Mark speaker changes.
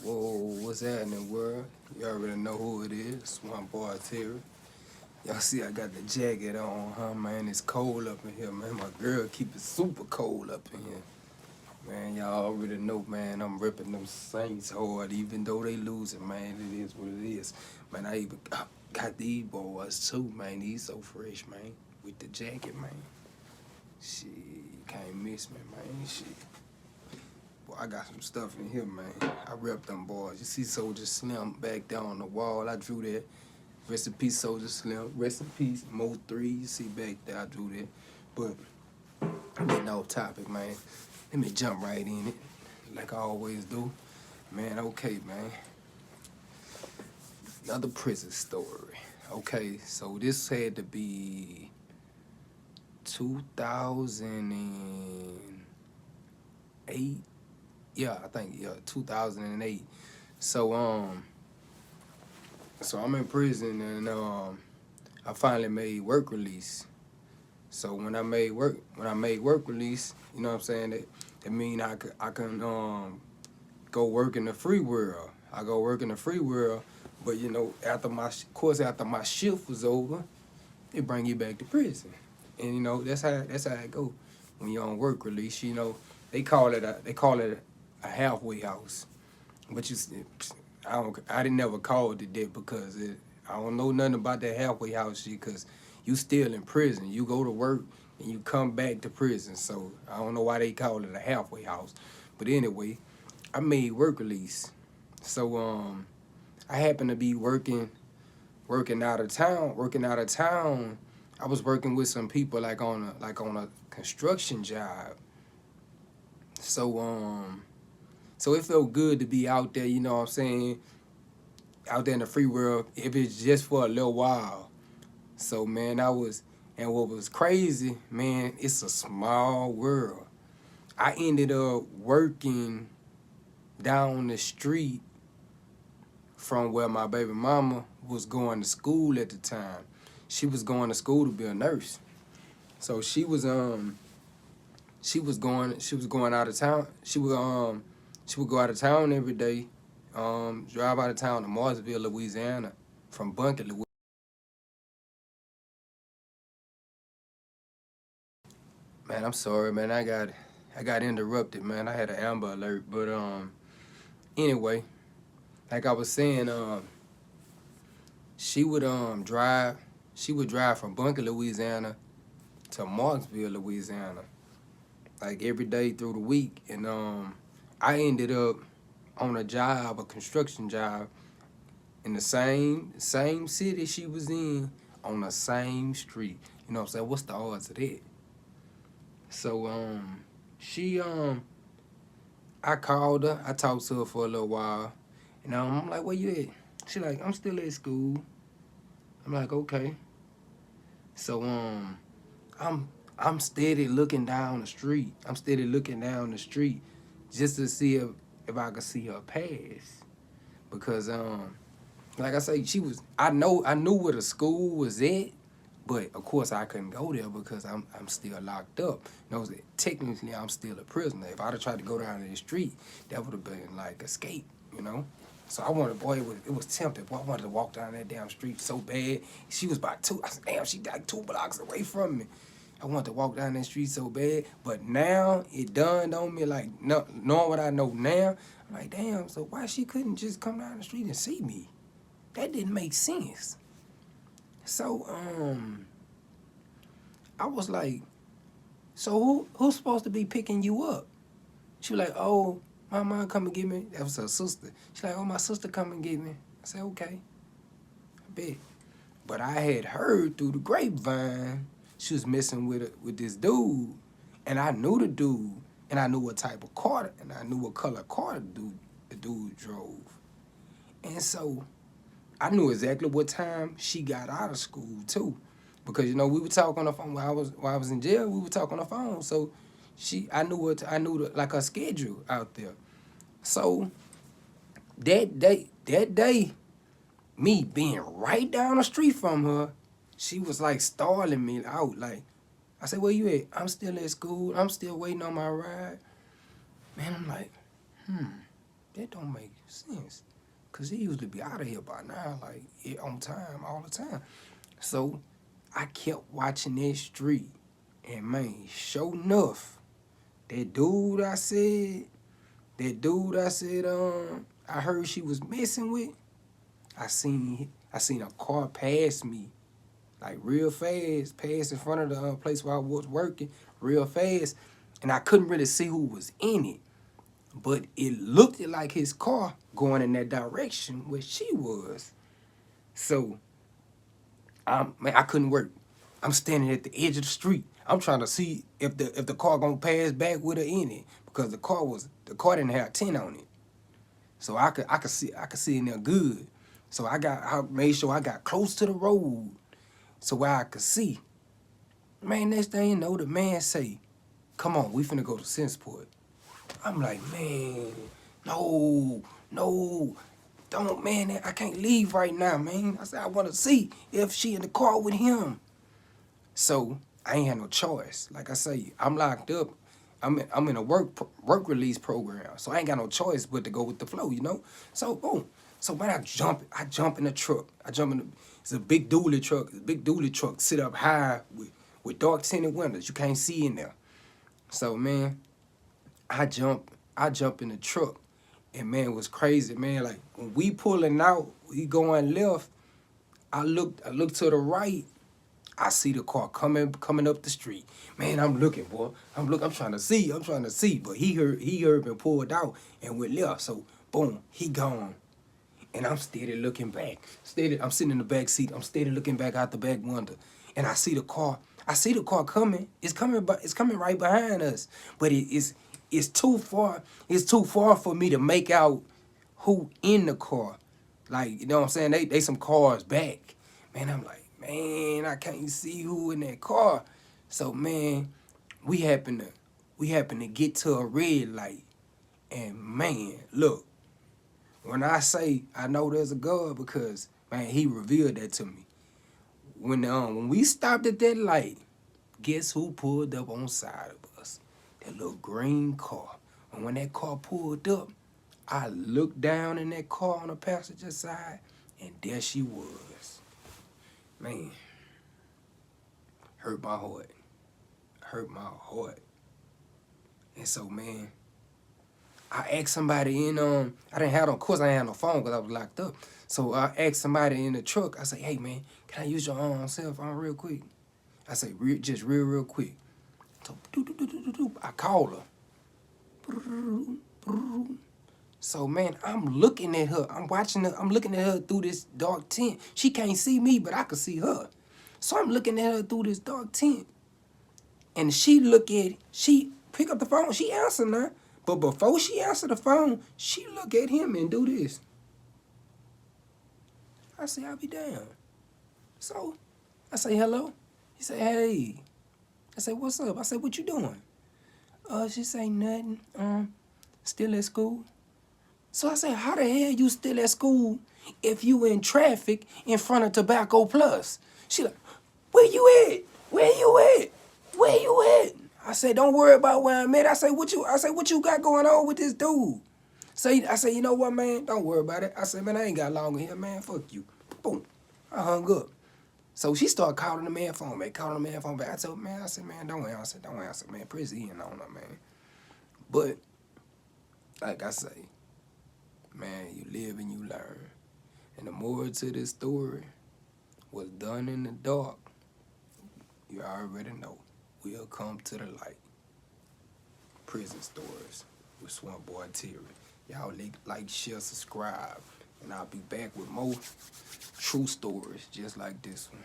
Speaker 1: Whoa, what's happening, world? You already know who it is. One boy, Terry. Y'all see I got the jacket on, huh, man? It's cold up in here, man. My girl keep it super cold up in here. Man, y'all already know, man, I'm ripping them Saints hard, even though they losing, man. It is what it is. Man, I even got these boys, too, man. These so fresh, man. With the jacket, man. Shit, you can't miss me, man. Shit. Boy, I got some stuff in here, man. I rep them boys. You see Soldier Slim back there on the wall. I drew that. Rest in peace, Soldier Slim. Rest in peace, Mo 3. You see back there, I drew that. But I'm getting off topic, man. Let me jump right in it, like I always do. Man, okay, man. Another prison story. Okay, so this had to be 2008. Yeah, I think, yeah, 2008. So, so I'm in prison and I finally made work release. So when I made work release, you know what I'm saying, that mean I can go work in the free world. I go work in the free world, but you know, after my shift was over, they bring you back to prison. And you know, that's how it go when you're on work release. You know, they call it a halfway house. But I didn't never call it that because I don't know nothing about that halfway house shit because you still in prison. You go to work and you come back to prison. So I don't know why they call it a halfway house. But anyway, I made work release. So I happened to be working out of town. I was working with some people like on a construction job. So it felt good to be out there, you know what I'm saying, out there in the free world, if it's just for a little while. So, man, and what was crazy, man, it's a small world. I ended up working down the street from where my baby mama was going to school at the time. She was going to school to be a nurse. So she was going out of town. She would go out of town every day, drive out of town to Marsville, Louisiana, from Bunker, Louisiana. Man, I'm sorry, man. I got interrupted, man. I had an Amber Alert, but anyway, like I was saying, she would drive from Bunker, Louisiana, to Marksville, Louisiana, like every day through the week, and I ended up on a construction job, in the same city she was in, on the same street. You know what I'm saying? What's the odds of that? So she I called her, I talked to her for a little while, and I'm like, where you at? She like, I'm still at school. I'm like, okay. So I'm steady looking down the street. Just to see if I could see her pass. Because like I say, I knew where the school was at, but of course I couldn't go there because I'm still locked up. You know, technically I'm still a prisoner. If I'd have tried to go down the street, that would have been like escape, you know? So I wanted, boy, it was tempting. Boy, I wanted to walk down that damn street so bad. She was about I said, damn, she like 2 blocks away from me. I wanted to walk down that street so bad. But now it dawned on me, like, knowing what I know now, I'm like, damn, so why she couldn't just come down the street and see me? That didn't make sense. So, I was like, so who's supposed to be picking you up? She was like, oh, my mom come and get me. That was her sister. She like, oh, my sister come and get me. I said, okay, I bet. But I had heard through the grapevine she was messing with this dude, and I knew the dude, and I knew what type of car, and I knew what color car the dude drove. And so I knew exactly what time she got out of school too, because you know we would talk on the phone while I was in jail. We would talk on the phone, so I knew like her schedule out there. So that day, me being right down the street from her, she was like stalling me out. Like I said, where you at? I'm still at school. I'm still waiting on my ride. Man, I'm like, that don't make sense. Cause he usually be out of here by now, like on time, all the time. So I kept watching that street. And man, sure enough, that dude I said, I heard she was messing with, I seen a car pass me, like real fast, pass in front of the place where I was working, real fast. And I couldn't really see who was in it. But it looked like his car going in that direction where she was. So man, I couldn't work. I'm standing at the edge of the street. I'm trying to see if the car gonna pass back with her in it because the car didn't have a tint on it, so I could see in there good. So I made sure I got close to the road so where I could see. Man, next thing you know, the man say, "Come on, we finna go to Sensport." I'm like, man, no, don't, man, I can't leave right now, man. I said, I want to see if she in the car with him. So I ain't had no choice. Like I say, I'm locked up. I'm in a work release program, so I ain't got no choice but to go with the flow, you know. So boom. So when I jump in the truck. It's a big dually truck. The big dually truck sit up high with dark tinted windows. You can't see in there. So man, I jump in the truck, and man, it was crazy, man. Like when we pulling out, we going left. I look to the right. I see the car coming up the street. Man, I'm looking, boy. I'm trying to see. But he heard me pulled out and went left. So boom, he gone. And I'm steady looking back. I'm sitting in the back seat. I'm steady looking back out the back window. And I see the car. Coming. It's coming right behind us. But it's too far. It's too far for me to make out who in the car. Like, you know what I'm saying? They some cars back. Man, I'm like, man, I can't see who in that car. So man, we happen to get to a red light. And man, look, when I say I know there's a God, because man, he revealed that to me. When we stopped at that light, guess who pulled up on side of us? That little green car. And when that car pulled up, I looked down in that car on the passenger side, and there she was. Man, hurt my heart. And so, man, I asked somebody in, of course I didn't have no phone because I was locked up. So I asked somebody in the truck, I say, hey man, can I use your cell phone real quick? I say, just real quick. So I call her. So man, I'm looking at her. I'm looking at her through this dark tent. She can't see me, but I can see her. So I'm looking at her through this dark tent. And she pick up the phone, she answer now. But before she answer the phone, she look at him and do this. I say, I'll be damned. So I say, hello. He say, hey. I say, what's up? I say, what you doing? She say, nothing. Still at school. So I say, how the hell you still at school if you in traffic in front of Tobacco Plus? She like, where you at? I say, don't worry about where I'm at. I say, what you got going on with this dude? I say, you know what, man? Don't worry about it. I say, man, I ain't got long here, man. Fuck you. Boom. I hung up. So she started calling the man phone back. I told man, don't answer, man. Press in on her, man. But, like I say, man, you live and you learn. And the moral to this story was done in the dark. You already know. We'll come to the light. Prison Stories with Swamp Boy Terry. Y'all like, share, subscribe. And I'll be back with more true stories just like this one.